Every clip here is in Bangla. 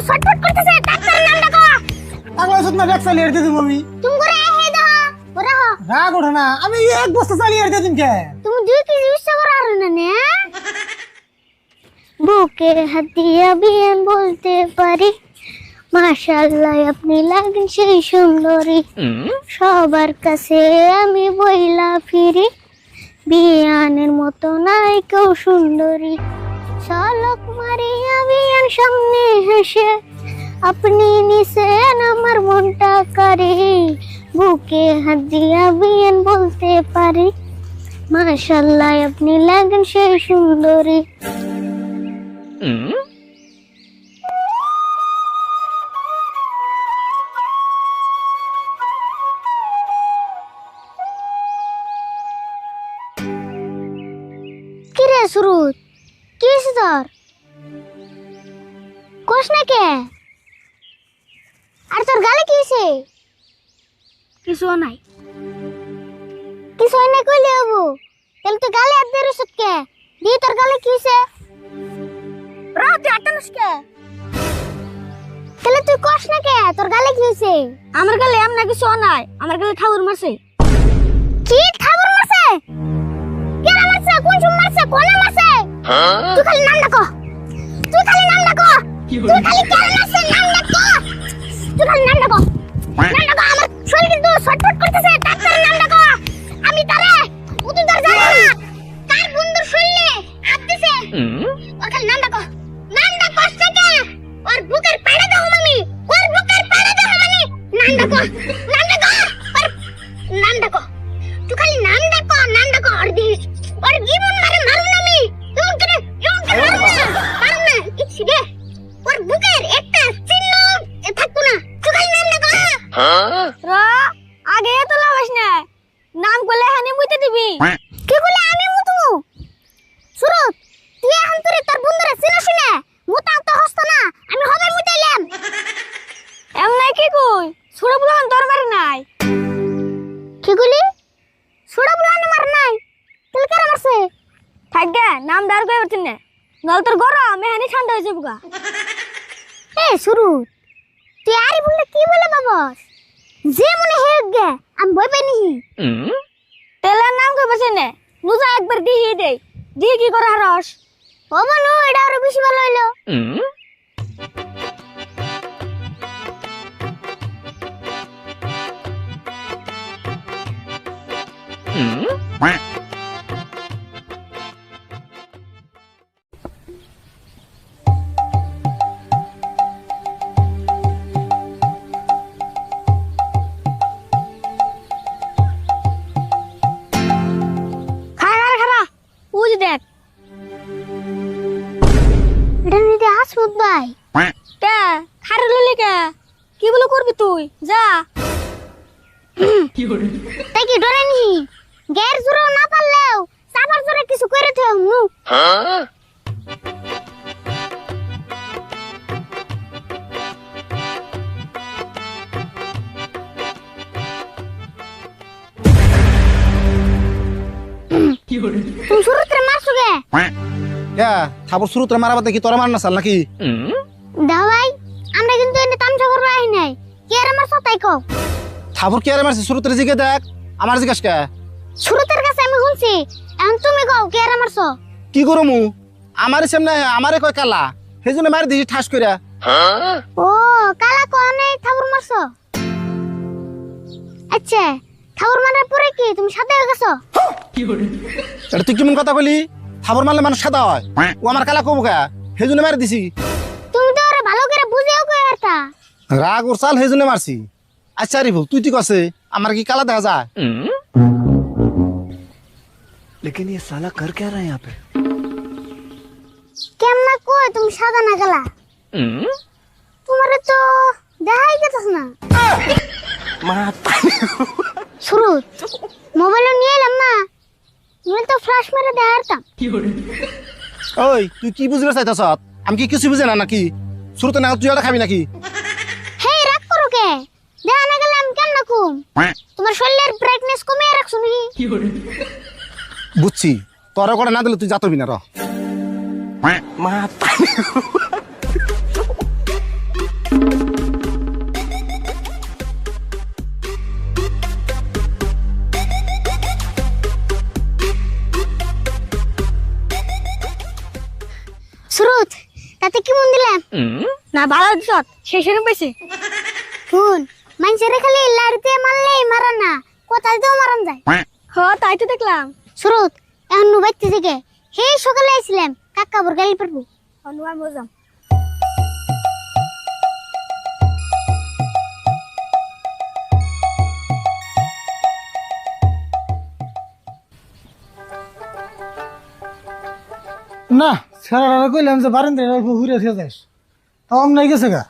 ছটফট করতেছে ডাক্তারের নাম ডাকো আগলা সতনা ব্যাগ চালিয়ে দিতে আমি তুমি করে হে দাও ওরা হ রাগ ওঠে না আমি এক বস্তা চালিয়ে দিতে কে তুমি 2 কেজি উৎসব আর না নে বুকে হাত দিয়া বিয়ান বলতে পারি মাশাআল্লাহ আপনি লাগেন সেই সুন্দরী সবার কাছে আমি বইলা ফিরি বিয়ানের মতো নাই কেউ সুন্দরী শালক মারিয়া বিয়ান সামনে হেসে আপনি নিছেন আমার মনটা করে বুকে হাত দিয়া বিয়ান বলতে পারি মাশাআল্লাহ আপনি লাগেন সেই সুন্দরী কিরে সুরুত কি হয়েছে তোর কোষ না কে আর তোর গালে কি হয়েছে কিছু নাই কিছু নাই কইলে হবো তাহলে তো গালে হাত দিয়ে রসত কে দিয়ে তোর গালে কি হয়েছে রাতে আটানস কে তাহলে তুই কোষ না কে তোর গালে কি হয়েছে আমার গালে এমন কিছু নাই আমার গালে ঠাউর মারছে কি ঠাউর মারছে কেন মারছে কোন সময় মারছে কোন মারছে তুই খালি নাম ডাকো তুই খালি নাম ডাকো তুই খালি কেন মারছে নাম ডাকো তুই খালি নাম ডাকো আমার শরীর কিন্তু ছটফট করতেছে ডাক্তারের নাম ডাকো আমি তারে উতুই ধরে যাব না কার বন্ধুর শরীরে হাত দিছে ওর খালি নাম ডাকো থেকে ওর বুকের পাড়ে দাও মামি ওর বুকের পাড়ে দাও মামি নাম ডাকো নাম ডাকো তুই খালি নাম ডাকো और जीवन मारे मारू ना मी तुम करे मारू ना इच्छी दे और बुकेर একটা চিহ্ন থাকতো না তুই নাম না কর রা আগে তো লাগাস না নাম করলে হানি মুইতে দিবি কি বলে আমি মুতমু সুরত তুই এখন তোর বন্ধুরা চিনছ না মুতা তো হস্ত না আমি হবে মুতাইলাম এম নাই কি কই সুরা বুলান তোর মার নাই কি কইলি সুরা বুলান মার নাই তুই কার মারছে থাকগে নাম দার কই করছিস না নল তোর গরম মেহানি ঠান্ডা হয়ে যাবগা এ শুরু তুই আরে বললে কি বলে বাবস যে মনে হেগ গে আমি ভয় পাই নি তেলার নাম কই বসে নে নুজা একবার দিহি দে দিহি কি করে হারস ও বনু এটা আরো বেশি ভালো হইলো দেখ এটা নিতে হাসমত ভাই কে খারে ললি কে কি বলে করবি তুই যা কি করে তাই কি ডরে নি গের জুরো না পারলেও সাফার জুরে কিছু করে থে হমু হ্যাঁ কি করে তুই শুরুতে মারছো কে কে থাবর শুরুতে মারাবা দেখি তোরা মার না সাল নাকি দাও ভাই আমরা কিন্তু এনে তামসা করব আই নাই কে আর মারছো তাই কও থাবর কে আর মারছে শুরুতে জিগে দেখ আমার জিজ্ঞাস কে শুরুতের কাছে আমি শুনছি এখন তুমি কও কে আর মারছো কি করমু আমারে সামনে আমারে কয় কালা সেজন্য মারি দিছি ঠাস কইরা ও কালা কোনে থাবর মারছো আচ্ছা থাবর মারার পরে কি তুমি সাদা হয়ে গেছো কি করে এটা তুই কেমন কথা কইলি থাবর মারলে মানুষ সাদা হয় ও আমার কালা কবু কা সেজন্য মারি দিছি তুমি তো আরে ভালো করে বুঝেও কই আরতা রাগ উরসাল সেজন্য মারছি আচ্ছা রিভু তুই ঠিক আছে আমার কি কালা দেখা যায় लेकिन ये साला कर क्या रहा है यहाँ पे কেমন কই তুমি সাদা না কালা তোমারে তো দেখাই গেছস না শুরু মোবাইল নিয়ে এলাম না তুমি তো ফ্ল্যাশ মেরে দেখাতাম ওই তুই কি বুঝবে চাইতাছ আমি কি কিছু বুঝে না নাকি শুরুতে না তুই এটা খাবি নাকি হে রাগ করো কে দেখা না গেলে আমি কেমন কম তোমার শরীরের ব্রাইটনেস কমিয়ে রাখছো নাকি বুঝছি তোরা করে না দিলে তুই যাতবি না র তাতে কি মন দিলাম না ভালো দিছ শেষে পেয়েছে শুন মানুষের খালি লাড়িতে মারলেই মারা না কোথায় তো মারান যায় হ তাই তো দেখলাম সুরত এখন নুবাইতে থেকে হে সকালে আইছিলাম কাকা বর গালি পারবো অনুমান বুঝলাম না স্যার কইলাম যে বারেন ঘুরে ফিরে যাস তাও আমি নাই গেছে গা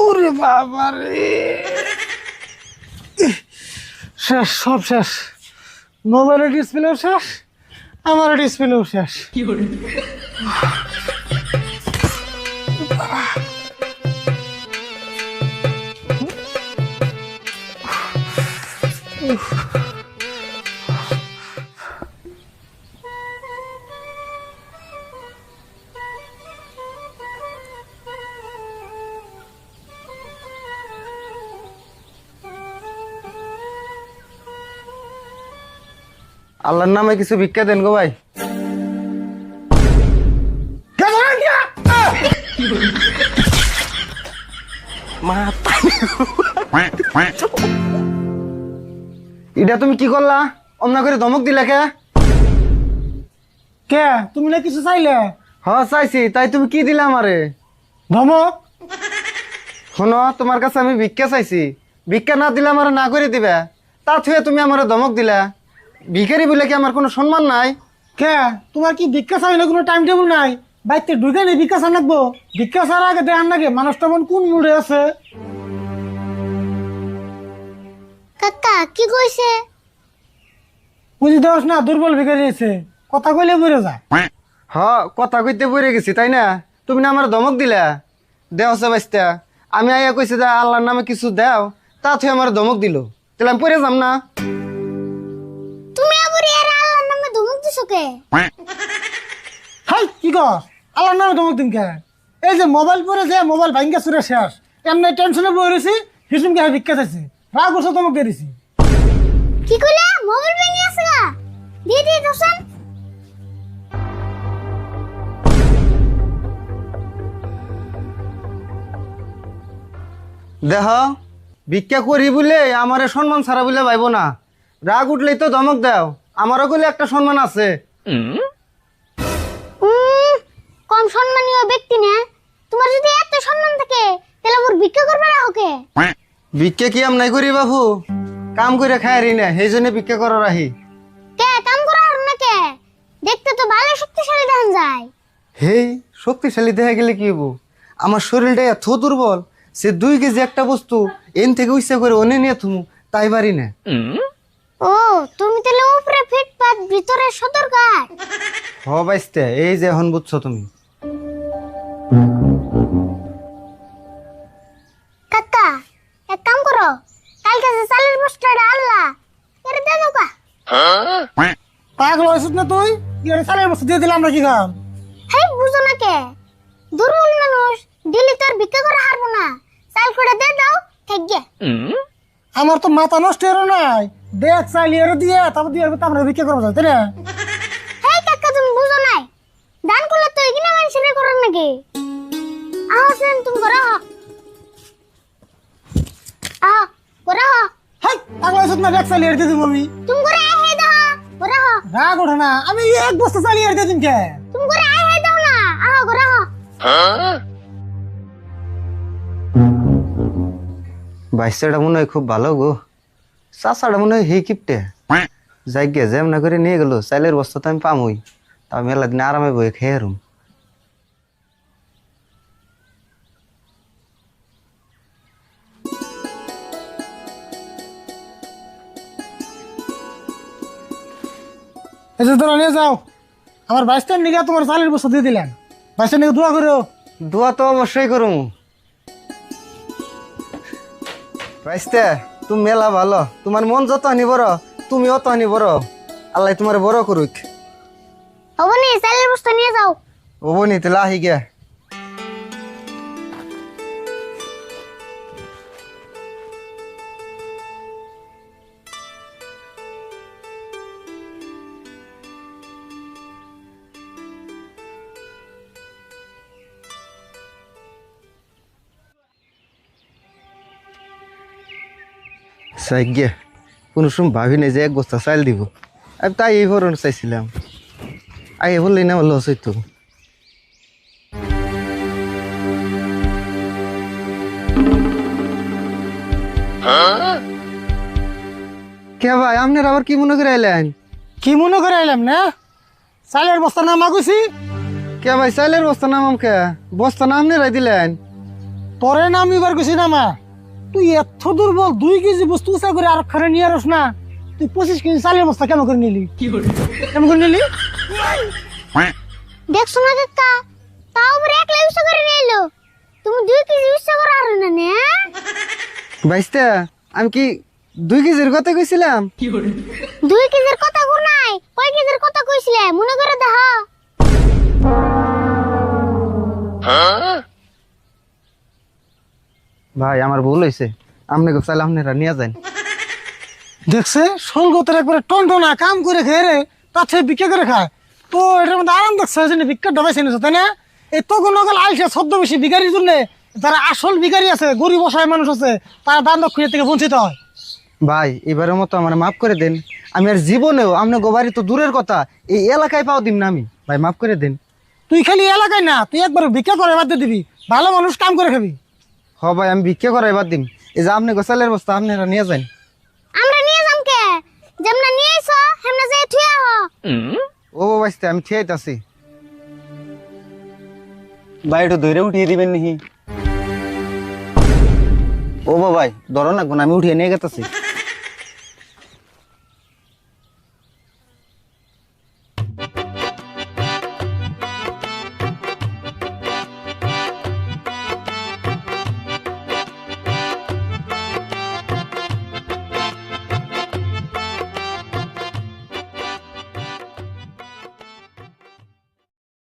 ওরে বাবা রে শেষ সব শেষ মোবাইলের ডিসপ্লেও শেষ আমার ডিসপ্লেও শেষ আল্লাহর নামে কিছু ভিক্ষা দেন গো ভাই। এটা তুমি কি করলা? অমনা করে ধমক দিলা কে? কে তুমি না কিছু চাইলে? চাইছি, তাই তুমি কি দিলা আমারে? ধমক? শোনো, তোমার কাছে আমি ভিক্ষা চাইছি, ভিক্ষা না দিলে আমার না করে দিবে, তা থুয়ে তুমি আমার ধমক দিলা। ভিখারি বলে কি আমার কোনো সম্মান নাই? কে তোমার কি ভিক্ষা চাইলে কোনো টাইম টেবিল নাই? বাইতে ঢুকে নেই ভিক্ষা চান লাগবো? ভিক্ষা চার আগে দেখান লাগে মানুষটা কোন মুডে আছে। কাকা কি কইছে? বুঝি দেওয়াস না, দুর্বল ভিখারি আছে, কথা কইলে বলে যায়। কথা কইতে বইরে গেছি তাই না? তুমি না আমার ধমক দিলা, দেও সে বাইস্তা। আমি আইয়া কইছি যে আল্লাহর নামে কিছু দাও, তা থুয়ে আমার ধমক দিল, তাহলে আমি পড়ে যাম না? তুমি আবার এর আল্লাহর নামে ধমক দিছো কে? হাই কি কর আল্লাহর নামে ধমক দিন কে? এই যে মোবাইল পরে যে মোবাইল ভাঙ্গা চুরে শেষ, এমনি টেনশনে বই রয়েছি, হিসুম কে ভিক্ষা চাইছি, রাগ বসে ধমক দিয়ে দিছি। কি কইলা? মোবাইল ভেঙে আছে গা? দিয়ে দিয়ে দোসন। দেহ ভিক্ষা করি বলে আমার সম্মান ছাড়া বলে ভাইব না, রাগ উঠলেই তো ধমক দাও, আমারও কইলে একটা সম্মান আছে। কম সম্মানীয় ব্যক্তি না? তোমার যদি এত সম্মান থাকে তাহলে মোর ভিক্ষা করবে না ওকে? ভিক্ষা কি নাই করি বাবু, কাম করে খাই না, সেই জন্য ভিক্ষা করার আহি। কে কাম করার না কে? দেখতে তো ভালো শক্তিশালী দেখা যায়। হে শক্তিশালী দেখা গেলে কি হবো? আমার শরীরটা এত দুর্বল, সে 2 কেজি একটা বস্তু এন থেকে ইচ্ছা করে অনে নিয়ে থুমু তাই পারি না। ও তুমি তাহলে উপরে ফিটপাত ভিতরে সদরঘাট। বাইস্তে, এই যে এখন বুঝছো তুমি। কাকা এক কাম করো, কালকে যে চালের বস্তাটা আল্লাহ এর দে দাও কা। পাগল হয়েছিস না তুই? এর চালের বস্তু দিয়ে দিলাম না কি কাম? হেই বুঝো না কে? দুর্বল মানুষ দিলি তো আর ভিক্ষা করে হারবো না, চাল করে দে দাও থাকবে। আমার তো মাথা নষ্ট হলো নাই, দেখ চাইলি এর দিয়ে তারপর দিয়ে তারপরে ভিক্ষা করবো তাই না? হেই কাকা তুমি বুঝো নাই, দান করলে তো এগিনা মানুষের করার নাকি? আসেন তুমি করো করো হাই পাগল হয়েছিস না? দেখ চাইলি এর দিয়ে দিব আমি। তুমি করে আই হে দাও করো রাগ ওঠে না, আমি এক বস্তা চালি এর দিয়ে দিন কে? তুমি করে আই হে দাও না করো। বাইশটা মনে হয় খুব ভালো গো, চাষাটা মনে হয় হি কিপটে যাই গে যেমন করে নিয়ে গেল, চাইলের বস্তা তো আমি পামই, তা মেলা দিন আরামে বই খেয়ে হারুম। এই যে তোরা নিয়ে যাও, আমার বাইশটার নিগা তোমার চালের বস্তা দিয়ে দিলাম, বাইশটার নিগা দোয়া করো। দোয়া তো অবশ্যই করুম। বাইস্তে তুমি মেলা ভালো, তোমার মন যত আনি বড়, তুমি অত আনি বড়, আল্লাহ তোমার বড় করুক। হবো নি চালের বস্তা নিয়ে যাও। ও বনি তাহলে আহি গে। সাইগে কোনো সময় ভাবি নাই যে এক বস্তা চাল দিব, আমি তাই এই ভরণ চাইছিলাম। আগে বললেই না লস হইতো। কে ভাই আপনার আবার কি মনে করে আইলেন? কি মনে করে এলাম না, চালের বস্তা নামা কইছি। কে ভাই চাইলের বস্তা নাম কে বস্তা নাম নেই দিলেন? তোরে নাম এবার কইছি নামা। তুই এত দুর্বল, 2 কেজি বস্তু উঁচা করে আর খারে নিয়ে আসস না। তুই 25 কেজি চালের বস্তা কেন করে নিলি? কেন করে নিলি? দেখছো না কাকা, তাও আবার একলা উৎসা করে নিয়ে এলো। তুমি 2 কেজি উৎসা করে আর না নে। বাইস্তা আমি কি 2 কেজির কথা কইছিলাম? 2 কেজির কথা কো নাই, কয় কেজির কথা কইছিলে মনে করে দেখো। ভাই আমার ভুল হয়েছে, আপনাকে চাইলে আপনারা নিয়ে যান। দেখছে সলগতের একবারে টনটনা কাম করে খেয়ে রে, তার থেকে ভিক্ষা করে খায়। তো এটার মধ্যে আরাম দেখছে যে ভিক্ষা ডবাইছে নিছে, তাই না? এই তখন নগল আইসে ছদ্মবেশী ভিখারির জন্য, যারা আসল ভিখারি আছে, গরিব অসহায় মানুষ আছে, তারা দান দক্ষিণা থেকে বঞ্চিত হয়। ভাই এবারের মতো আমার মাফ করে দেন। আমি আর জীবনেও আপনার গোবারি তো দূরের কথা, এই এলাকায় পাও দিম না আমি। ভাই মাফ করে দেন। তুই খালি এলাকায় না, তুই একবার ভিক্ষা করে বাদ দিয়ে দিবি, ভালো মানুষ কাম করে খাবি। হ ভাই আমি ভিক্ষা করাই বাদ দিম। এই যে আপনি গোসালের বস্তা আপনারা নিয়ে যান। আমরা নিয়ে যাম কে? যেমনা নিয়ে আইছো হেমনা যাই থুয়া হ। ও বাইস্তা আমি ঠিক আছি। ভাই একটু ধরে উঠিয়ে দিবেন নাকি? ও ভাই ধরো না, আমি উঠিয়ে নিয়ে গেতেছি।